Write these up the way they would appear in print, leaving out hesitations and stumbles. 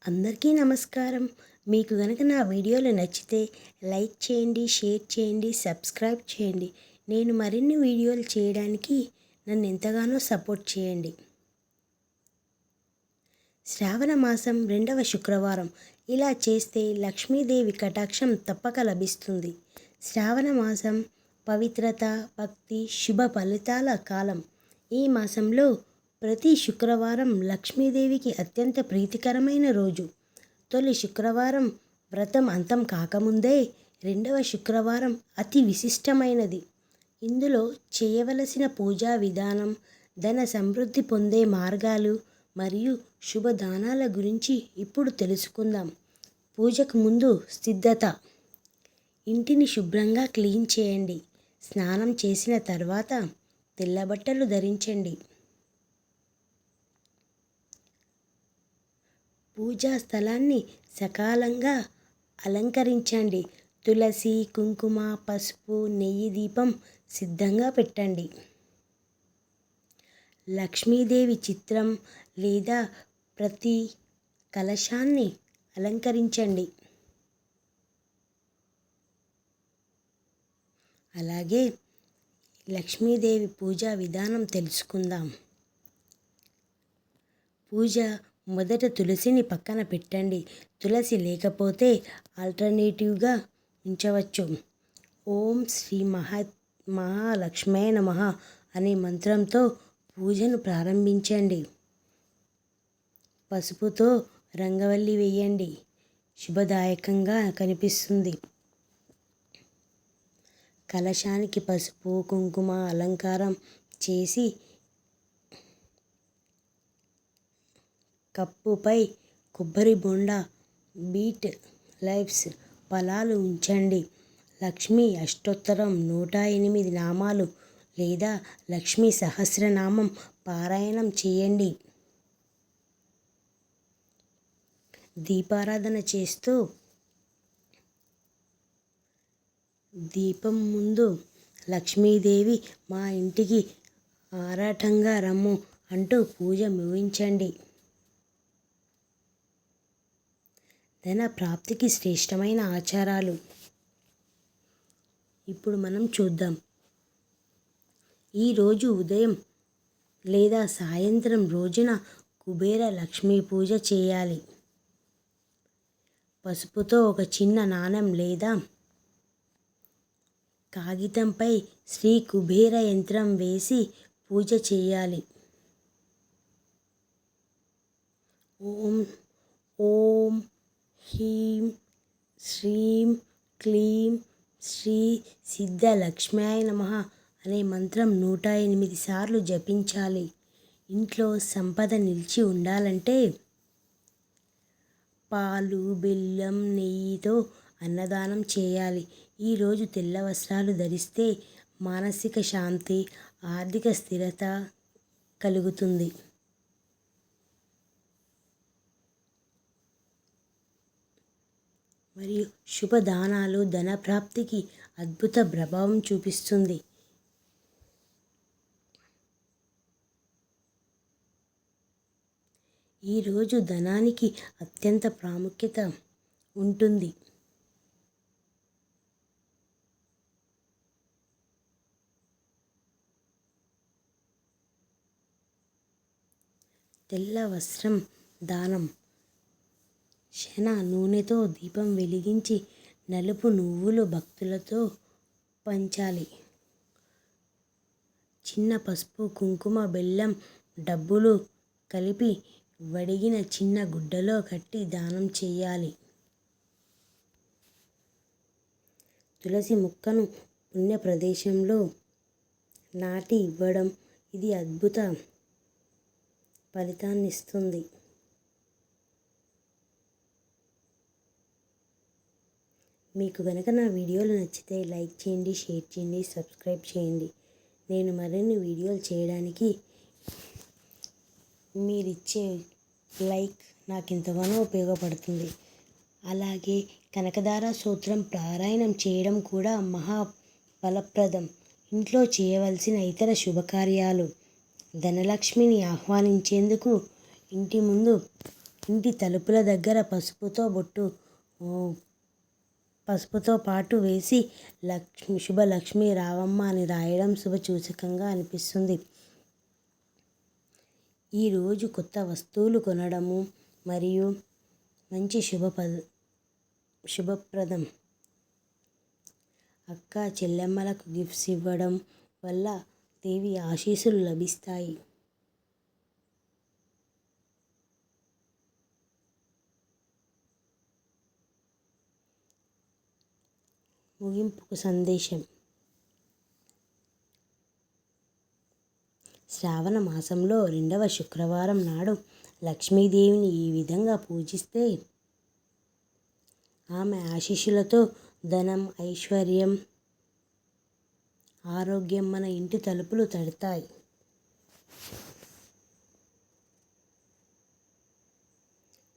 అందరికీ నమస్కారం. మీకు గనక నా వీడియోలు నచ్చితే లైక్ చేయండి, షేర్ చేయండి, సబ్స్క్రైబ్ చేయండి. నేను మరిన్ని వీడియోలు చేయడానికి నన్ను ఎంతగానో సపోర్ట్ చేయండి. శ్రావణ మాసం 2వ శుక్రవారం. ఇలా చేస్తే లక్ష్మీదేవి కటాక్షం తప్పక లభిస్తుంది. శ్రావణ మాసం పవిత్రత, భక్తి, శుభ ఫలితాల కాలం. ఈ మాసంలో ప్రతి శుక్రవారం లక్ష్మీదేవికి అత్యంత ప్రీతికరమైన రోజు. తొలి శుక్రవారం వ్రతం అంతం కాకముందే 2వ శుక్రవారం అతి విశిష్టమైనది. ఇందులో చేయవలసిన పూజా విధానం, ధన సమృద్ధి పొందే మార్గాలు మరియు శుభదానాల గురించి ఇప్పుడు తెలుసుకుందాం. పూజకు ముందు సిద్ధత. ఇంటిని శుభ్రంగా క్లీన్ చేయండి. స్నానం చేసిన తర్వాత తెల్ల బట్టలు ధరించండి. పూజా స్థలాన్ని సకాలంగా అలంకరించండి. తులసి, కుంకుమ, పసుపు, నెయ్యి దీపం సిద్ధంగా పెట్టండి. లక్ష్మీదేవి చిత్రం లేదా ప్రతి కలశాన్ని అలంకరించండి. అలాగే లక్ష్మీదేవి పూజా విధానం తెలుసుకుందాం. పూజ మొదట తులసిని పక్కన పెట్టండి. తులసి లేకపోతే ఆల్టర్నేటివ్గా ఉంచవచ్చు. ఓం శ్రీ మహాలక్ష్మే నమః అనే మంత్రంతో పూజను ప్రారంభించండి. పసుపుతో రంగవల్లి వేయండి. శుభదాయకంగా కనిపిస్తుంది. కలశానికి పసుపు, కుంకుమ అలంకారం చేసి కప్పుపై కొబ్బరి బొండ, బీట్ లీవ్స్, ఫలాలు ఉంచండి. లక్ష్మీ అష్టోత్తరం 108 నామాలు లేదా లక్ష్మీ సహస్రనామం పారాయణం చేయండి. దీపారాధన చేస్తూ దీపం ముందు లక్ష్మీదేవి మా ఇంటికి ఆరాటంగా రమ్ము అంటూ పూజ ముగించండి. ధన ప్రాప్తికి శ్రేష్టమైన ఆచారాలు ఇప్పుడు మనం చూద్దాం. ఈరోజు ఉదయం లేదా సాయంత్రం రోజున కుబేర లక్ష్మీ పూజ చేయాలి. పసుపుతో ఒక చిన్న నాణెం లేదా కాగితంపై శ్రీ కుబేర యంత్రం వేసి పూజ చేయాలి. ఓం ఓం హ్రీం శ్రీం క్లీం శ్రీ సిద్ధలక్ష్మ్యాయ నమః అనే మంత్రం 108 సార్లు జపించాలి. ఇంట్లో సంపద నిలిచి ఉండాలంటే పాలు, బెల్లం, నెయ్యితో అన్నదానం చేయాలి. ఈరోజు తెల్ల వస్త్రాలు ధరిస్తే మానసిక శాంతి, ఆర్థిక స్థిరత కలుగుతుంది. మరియు శుభదానాలు ధనప్రాప్తికి అద్భుత ప్రభావం చూపిస్తుంది. ఈరోజు ధనానికి అత్యంత ప్రాముఖ్యత ఉంటుంది. తెల్ల వస్త్రం దానం. శన నూనెతో దీపం వెలిగించి నలుపు నువ్వులు భక్తులతో పంచాలి. చిన్న పసుపు, కుంకుమ, బెల్లం, డబ్బులు కలిపి వడిగిన చిన్న గుడ్డలో కట్టి దానం చేయాలి. తులసి మొక్కను పుణ్య ప్రదేశంలో నాటి ఇవ్వడం ఇది అద్భుత ఫలితాన్నిస్తుంది. మీకు కనుక నా వీడియోలు నచ్చితే లైక్ చేయండి, షేర్ చేయండి, సబ్స్క్రైబ్ చేయండి. నేను మరిన్ని వీడియోలు చేయడానికి మీరిచ్చే లైక్ నాకు ఎంతగానో ఉపయోగపడుతుంది. అలాగే కనకదార స్తోత్రం పారాయణం చేయడం కూడా మహా ఫలప్రదం. ఇంట్లో చేయవలసిన ఇతర శుభకార్యాలు. ధనలక్ష్మిని ఆహ్వానించేందుకు ఇంటి ముందు ఇంటి తలుపుల దగ్గర పసుపుతో పాటు వేసి శుభలక్ష్మి రావమ్మ అని రాయడం శుభసూచకంగా అనిపిస్తుంది. ఈరోజు కొత్త వస్తువులు కొనడము మరియు మంచి శుభప్రదం. అక్క చెల్లెమ్మలకు గిఫ్ట్స్ ఇవ్వడం వల్ల దేవి ఆశీస్సులు లభిస్తాయి. ముగింపుకు సందేశం. శ్రావణ మాసంలో 2వ శుక్రవారం నాడు లక్ష్మీదేవిని ఈ విధంగా పూజిస్తే ఆమె ఆశీస్సులతో ధనం, ఐశ్వర్యం, ఆరోగ్యం మన ఇంటి తలుపులు తడతాయి.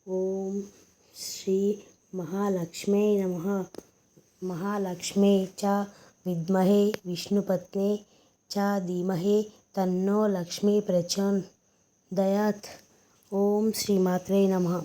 ఓం శ్రీ మహాలక్ష్మీ నమః. మహాలక్ష్మే చ విద్మహే విష్ణుపత్నే చ ధీమహి తన్నో లక్ష్మీ ప్రచోదయాత్. ఓం శ్రీమాత్రే నమః.